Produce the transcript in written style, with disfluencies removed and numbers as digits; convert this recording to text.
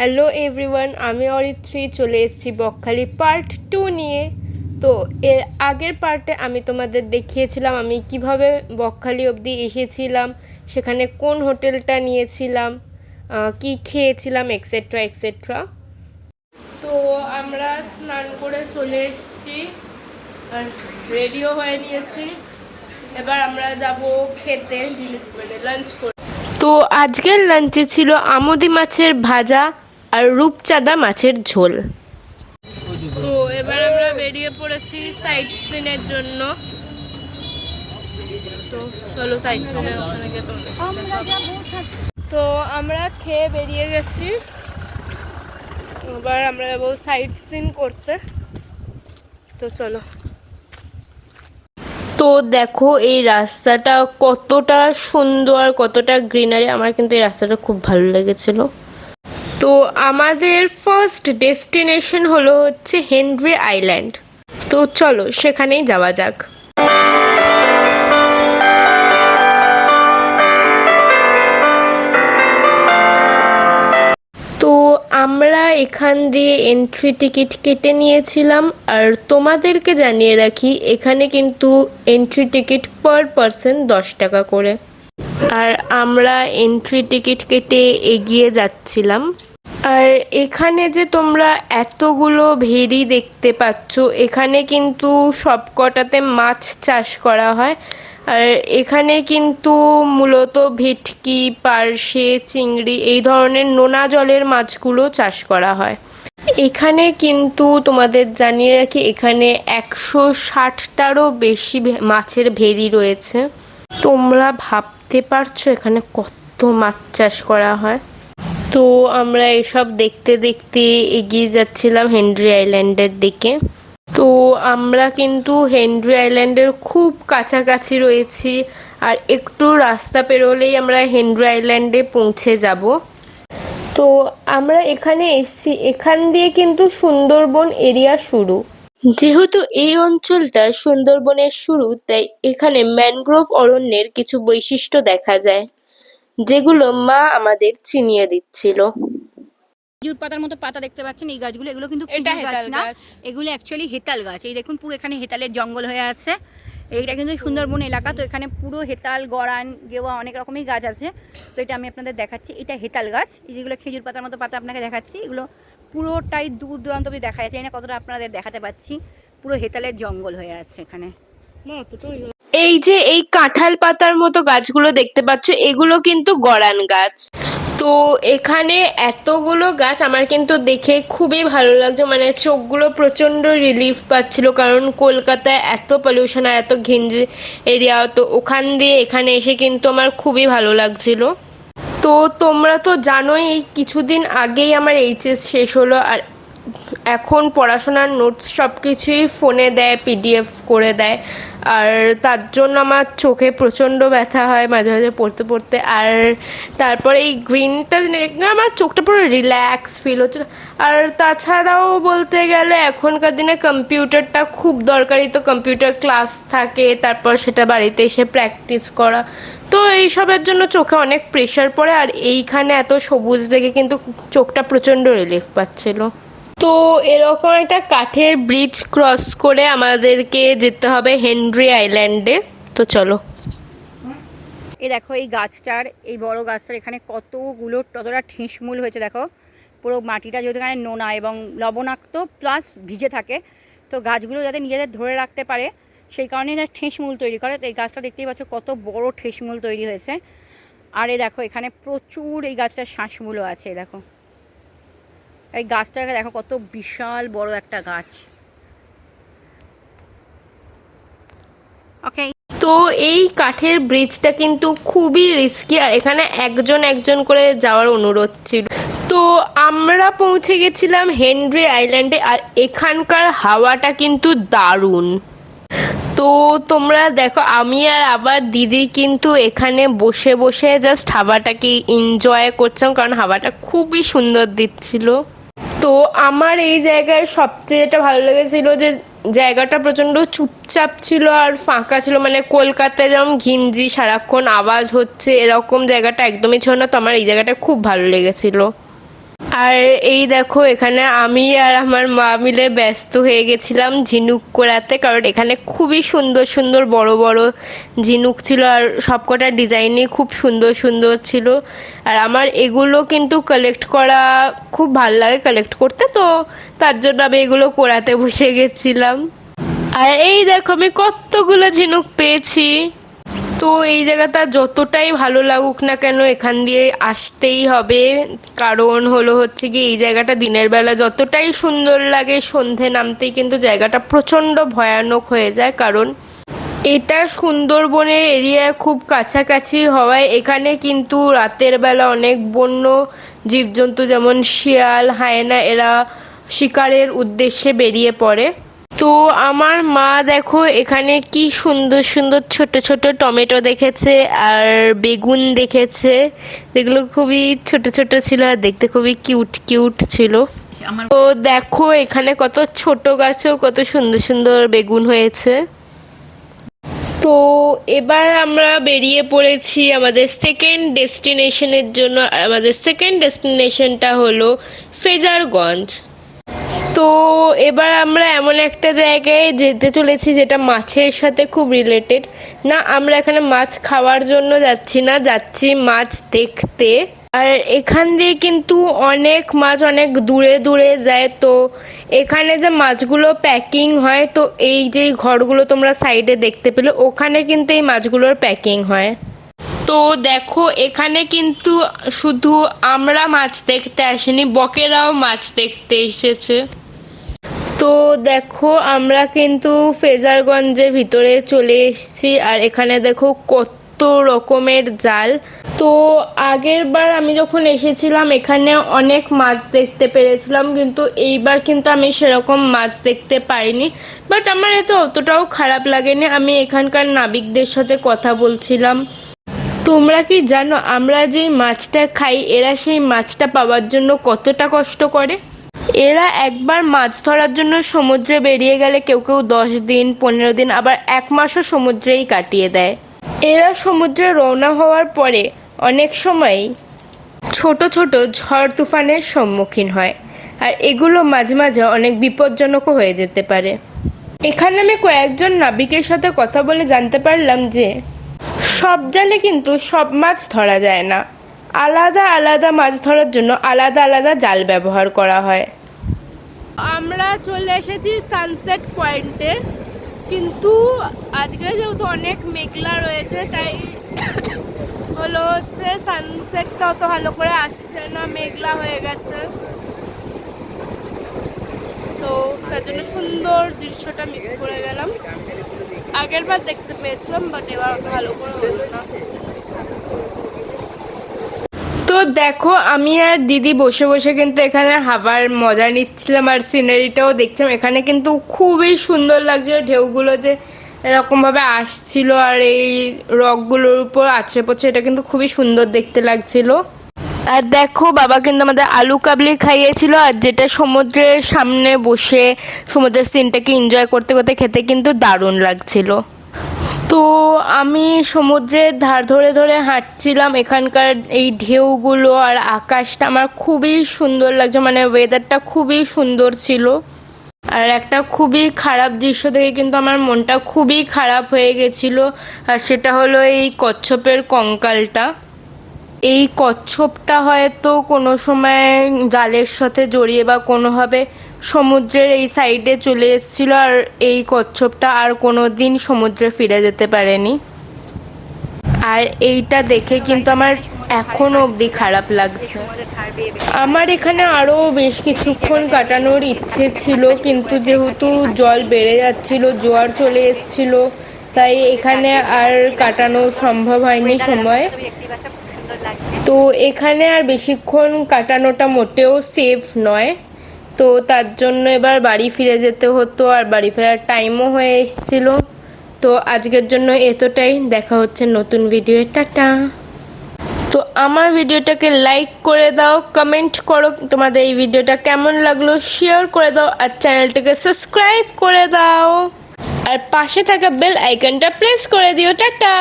Hello everyone, আমি অরিত্রী চলে এসেছি বকখালি পার্ট 2 নিয়ে। তো এর আগের পার্টে আমি তোমাদের দেখিয়েছিলাম আমি কিভাবে বকখালি অবধি এসেছিলাম, সেখানে কোন হোটেলটা নিয়েছিলাম, কি খেয়েছিলাম, এক্সেট্রা এক্সেট্রা। তো আমরা স্নান করে চলে এসেছি আর রেডিও হয়ে নিয়েছি। এবার আমরা যাব খেতে, মানে লাঞ্চ করে। তো আজকের লাঞ্চে ছিল আমুদি মাছের ভাজা আর রূপচাঁদা মাছের ঝোল। তো এবার আমরা বেরিয়ে পড়েছি সাইট সিনের জন্য। তো চলো সাইট সিনের ওখানে গিয়ে তো আমরা খেয়ে বেরিয়ে গেছি। এবার আমরা যাবো সাইট সিন করতে। তো চলো। তো দেখো এই রাস্তাটা কতটা সুন্দর, কতটা গ্রিনারি। আমার কিন্তু এই রাস্তাটা খুব ভালো লেগেছিল। তো আমাদের ফার্স্ট ডেস্টিনেশন হচ্ছে হেনরি আইল্যান্ড। তো চলো সেখানেই যাওয়া যাক। তো আমরা এখান দিয়ে এন্ট্রি টিকিট কেটে নিয়েছিলাম। আর তোমাদেরকে জানিয়ে রাখি, এখানে কিন্তু এন্ট্রি টিকিট পার পারসন 10 টাকা করে। আর আমরা এন্ট্রি টিকিট কেটে এগিয়ে যাচ্ছিলাম। আর এখানে যে তোমরা এতগুলো ভেড়ি দেখতে পাচ্ছ, এখানে কিন্তু সবকটাতে মাছ চাষ করা হয়। আর এখানে কিন্তু মূলত ভেটকি, পার্শে, চিংড়ি এই ধরনের নোনা জলের মাছগুলো চাষ করা হয়। এখানে কিন্তু তোমাদের জানিয়ে রাখি, এখানে 160টারও বেশি মাছের ভেড়ি রয়েছে। তোমরা ভাবতে পারছো এখানে কত মাছ চাষ করা হয়। তো আমরা এসব দেখতে দেখতে এগিয়ে যাচ্ছিলাম হেনরি আইল্যান্ডের দিকে। তো আমরা কিন্তু হেনরি আইল্যান্ডের খুব কাছাকাছি রয়েছি। আর একটু রাস্তা পেরোলেই আমরা হেনরি আইল্যান্ডে পৌঁছে যাব। তো আমরা এখানে এসেছি, এখান দিয়ে কিন্তু সুন্দরবন এরিয়া শুরু। যেহেতু এই অঞ্চলটা সুন্দরবনের শুরু, তাই এখানে ম্যানগ্রোভ অরণ্যের কিছু বৈশিষ্ট্য দেখা যায়, যেগুলো মা আমাদের চিনিয়ে দিচ্ছিল। খেজুর পাতার মতো পাতা দেখতে পাচ্ছেন এই গাছগুলো, এগুলো কিন্তু খেজুর গাছ না, এগুলো অ্যাকচুয়ালি হেতাল গাছ। এই দেখুন পুরো এখানে হেতালের জঙ্গল হয়ে আছে। এইটা কিন্তু সুন্দরবন এলাকা। তো এখানে পুরো হেতাল, গড়ান, গেওয়া অনেক রকমই গাছ আছে। তো এটা আমি আপনাদের দেখাচ্ছি, এটা হেতাল গাছ। এই যেগুলো খেজুর পাতার মতো পাতা আপনাকে দেখাচ্ছি, এগুলো পুরোটাই দূর দূরান্ত অবধি দেখা যাচ্ছে। এই না কতটা আপনাদের দেখাতে পাচ্ছি, পুরো হেতালের জঙ্গল হয়ে আছে এখানে। এই যে এই কাঁঠাল পাতার মতো গাছগুলো দেখতে পাচ্ছ, এগুলো কিন্তু গড়ান গাছ। তো এখানে এতগুলো গাছ আমার কিন্তু দেখে খুবই ভালো লাগছে, মানে চোখগুলো প্রচণ্ড রিলিফ পাচ্ছিল। কারণ কলকাতায় এত পলিউশন আর এত ঘিঞ্জি এরিয়া, তো ওখান দিয়ে এখানে এসে কিন্তু আমার খুবই ভালো লাগছিল। তো তোমরা তো জানোই এই কিছুদিন আগেই আমার এইচএস শেষ হলো। আর এখন পড়াশোনার নোটস সব কিছুই ফোনে দেয়, পিডিএফ করে দেয়। আর তার জন্য আমার চোখে প্রচণ্ড ব্যথা হয় মাঝে মাঝে পড়তে পড়তে। আর তারপরে এই গ্রিনটা দেখলে আমার চোখটা পুরো রিল্যাক্স ফিল হচ্ছে। আর তাছাড়াও বলতে গেলে এখনকার দিনে কম্পিউটারটা খুব দরকারি। তো কম্পিউটার ক্লাস থাকে, তারপর সেটা বাড়িতে এসে প্র্যাকটিস করা। তো এইসবের জন্য চোখে অনেক প্রেশার পড়ে। আর এইখানে এত সবুজ দেখে কিন্তু চোখটা প্রচণ্ড রিলিফ পাচ্ছিল। তো এরকম একটা কাঠের ব্রিজ ক্রস করে আমাদেরকে যেতে হবে হেনরি আইল্যান্ডে। তো চলো। এই দেখো এই গাছটার, এই বড় গাছটার এখানে কতগুলো কতটা ঠেসমূল হয়েছে দেখো। পুরো মাটিটা যেহেতু এখানে নোনা এবং লবণাক্ত প্লাস ভিজে থাকে, তো গাছগুলো যাতে নিজেদের ধরে রাখতে পারে সেই কারণে এরা ঠেসমূল তৈরি করে। তো এই গাছটা দেখতেই পাচ্ছ কত বড় ঠেসমূল তৈরি হয়েছে। আর এই দেখো এখানে প্রচুর এই গাছটার শ্বাসমূলও আছে। দেখো এই গাছটাকে দেখো কত বিশাল বড় একটা গাছ। ওকে। তো এই কাঠের ব্রিজটা কিন্তু খুবই রিস্কি। আর এখানে একজন একজন করে যাওয়ার অনুরোধ ছিল। তো আমরা পৌঁছে গেছিলাম হেনরি আইল্যান্ডে। আর এখানকার হাওয়াটা কিন্তু দারুণ। তো তোমরা দেখো, আমি আর আবার দিদি কিন্তু এখানে বসে বসে জাস্ট হাওয়াটাকে এনজয় করছিলাম, কারণ হাওয়াটা খুবই সুন্দর দিচ্ছিল। তো আমার এই জায়গায় সবচেয়ে যেটা ভালো লেগেছিল যে জায়গাটা প্রচণ্ড চুপচাপ ছিল আর ফাঁকা ছিল। মানে কলকাতায় যেমন ঘিঞ্জি সারাক্ষণ আওয়াজ হচ্ছে, এরকম জায়গাটা একদমই ছিল না। তো আমার এই জায়গাটা খুব ভালো লেগেছিল। আর এই দেখো এখানে আমি আর আমার মা মিলে ব্যস্ত হয়ে গেছিলাম ঝিনুক করাতে, কারণ এখানে খুবই সুন্দর সুন্দর বড় বড় ঝিনুক ছিল আর সবকটা ডিজাইনই খুব সুন্দর সুন্দর ছিল। আর আমার এগুলো কিন্তু কালেক্ট করা খুব ভালো লাগে কালেক্ট করতে, তো তার জন্য আমি এগুলো করাতে বসে গেছিলাম। আর এই দেখো আমি কতগুলো ঝিনুক পেয়েছি। তো এই জায়গাটা যতটাই ভালো লাগুক না কেন এখান দিয়ে আসতেই হবে, কারণ হচ্ছে কি এই জায়গাটা দিনের বেলা যতটাই সুন্দর লাগে সন্ধে নামতেই কিন্তু জায়গাটা প্রচণ্ড ভয়ানক হয়ে যায়, কারণ এটা সুন্দরবনের এরিয়ায় খুব কাছাকাছি হওয়ায় এখানে কিন্তু রাতের বেলা অনেক বন্য জীবজন্তু যেমন শিয়াল, হায়না এরা শিকারের উদ্দেশ্যে বেরিয়ে পড়ে। তো আমার মা দেখো এখানে কি সুন্দর সুন্দর ছোট ছোট টমেটো দেখেছে আর বেগুন দেখেছে, যেগুলো খুবই ছোট ছোট ছিল আর দেখতে খুবই কিউট কিউট ছিল। তো দেখো এখানে কত ছোট গাছেও কত সুন্দর সুন্দর বেগুন হয়েছে। তো এবার আমরা বেরিয়ে পড়েছি আমাদের সেকেন্ড ডেস্টিনেশনের জন্য, আর আমাদের সেকেন্ড ডেস্টিনেশনটা হলো ফ্রেজারগঞ্জ। তো এবার আমরা এমন একটা জায়গায় যেতে চলেছি যেটা মাছের সাথে খুব রিলেটেড। না, আমরা এখানে মাছ খাওয়ার জন্য যাচ্ছি না, যাচ্ছি মাছ দেখতে। আর এখান দিয়ে কিন্তু অনেক মাছ অনেক দূরে দূরে যায়। তো এখানে যে মাছগুলো প্যাকিং হয়, তো এই যে ঘরগুলো তোমরা সাইডে দেখতে পেলে ওখানে কিন্তু এই মাছগুলোর প্যাকিং হয়। তো দেখো এখানে কিন্তু শুধু আমরা মাছ দেখতে আসিনি, বকেরাও মাছ দেখতে এসেছে। তো দেখো আমরা কিন্তু ফ্রেজারগঞ্জের ভিতরে চলে এসেছি, আর এখানে দেখো কত রকমের জাল। তো আগের বার আমি যখন এসেছিলাম এখানে অনেক মাছ দেখতে পেরেছিলাম, কিন্তু এইবার কিন্তু আমি সেরকম মাছ দেখতে পাইনি, বাট আমার এতে অতটাও খারাপ লাগেনি। আমি এখানকার নাবিকদের সাথে কথা বলছিলাম। তোমরা কি জানো আমরা যে মাছটা খাই এরা সেই মাছটা পাওয়ার জন্য কতটা কষ্ট করে? এরা একবার মাছ ধরার জন্য সমুদ্রে বেরিয়ে গেলে কেউ কেউ 10 দিন 15 দিন আবার 1 মাসও সমুদ্রেই কাটিয়ে দেয়। এরা সমুদ্রে রওনা হওয়ার পরে অনেক সময়ই ছোট ছোট ঝড় তুফানের সম্মুখীন হয়, আর এগুলো মাঝে মাঝে অনেক বিপজ্জনকও হয়ে যেতে পারে। এখানে আমি কয়েকজন নাবিকের সাথে কথা বলে জানতে পারলাম যে সব জালে কিন্তু সব মাছ ধরা যায় না, আলাদা আলাদা মাছ ধরার জন্য আলাদা আলাদা জাল ব্যবহার করা হয়। আমরা চলে এসেছি সানসেট পয়েন্টে, কিন্তু আজকে যেহেতু অনেক মেঘলা রয়েছে তাই হচ্ছে সানসেটটা অত ভালো করে আসছে না, মেঘলা হয়ে গেছে। তো তার জন্য সুন্দর দৃশ্যটা মিস করে গেলাম। আগের বার দেখতে পেয়েছিলাম, বাট এবার ভালো করে হলো না। তো দেখো আমি আর দিদি বসে বসে কিন্তু এখানে হাওয়ার মজা নিচ্ছিলাম আর সিনারিটাও দেখছিলাম। এখানে কিন্তু খুবই সুন্দর লাগছিল, ঢেউগুলো যে এরকমভাবে আসছিল আর এই রকগুলোর উপর আছড়ে পড়ছে, এটা কিন্তু খুবই সুন্দর দেখতে লাগছিল। আর দেখো বাবা কিন্তু আমাদের আলু কাবলি খাইয়েছিল, আর যেটা সমুদ্রের সামনে বসে সমুদ্রের সিনটাকে এনজয় করতে করতে খেতে কিন্তু দারুণ লাগছিল। তো আমি সমুদ্রের ধার ধরে ধরে হাঁটছিলাম, এখানকার এই ঢেউগুলো আর আকাশটা আমার খুবই সুন্দর লাগছে, মানে ওয়েদারটা খুবই সুন্দর ছিল। আর একটা খুবই খারাপ দৃশ্য দেখে কিন্তু আমার মনটা খুবই খারাপ হয়ে গেছিল, আর সেটা হলো এই কচ্ছপের কঙ্কালটা। এই কচ্ছপটা হয়তো কোনো সময় জালের সাথে জড়িয়ে বা কোনোভাবে সমুদ্রের এই সাইডে চলে এসেছিল, আর এই কচ্ছপটা আর কোনো দিন সমুদ্রে ফিরে যেতে পারেনি। আর এইটা দেখে কিন্তু আমার এখনো অবধি খারাপ লাগছে। আমার এখানে আরও বেশ কিছুক্ষণ কাটানোর ইচ্ছে ছিল, কিন্তু যেহেতু জল বেড়ে যাচ্ছিল, জোয়ার চলে এসেছিল, তাই এখানে আর কাটানো সম্ভব হয়নি সময়। তো এখানে আর বেশিক্ষণ কাটানোটা মোটেও সেফ নয়, তো তার জন্য এবার বাড়ি ফিরে যেতে হতো, আর বাড়ি ফেরার টাইমও হয়ে এসেছিল। তো আজকের জন্য এতটাই, দেখা হচ্ছে নতুন ভিডিওয়ে, টাটা। তো আমার ভিডিওটাকে লাইক করে দাও, কমেন্ট করো তোমাদের এই ভিডিওটা কেমন লাগলো, শেয়ার করে দাও, আর চ্যানেলটাকে সাবস্ক্রাইব করে দাও, আর পাশে থাকা বেল আইকনটা প্রেস করে দিও। টাটা।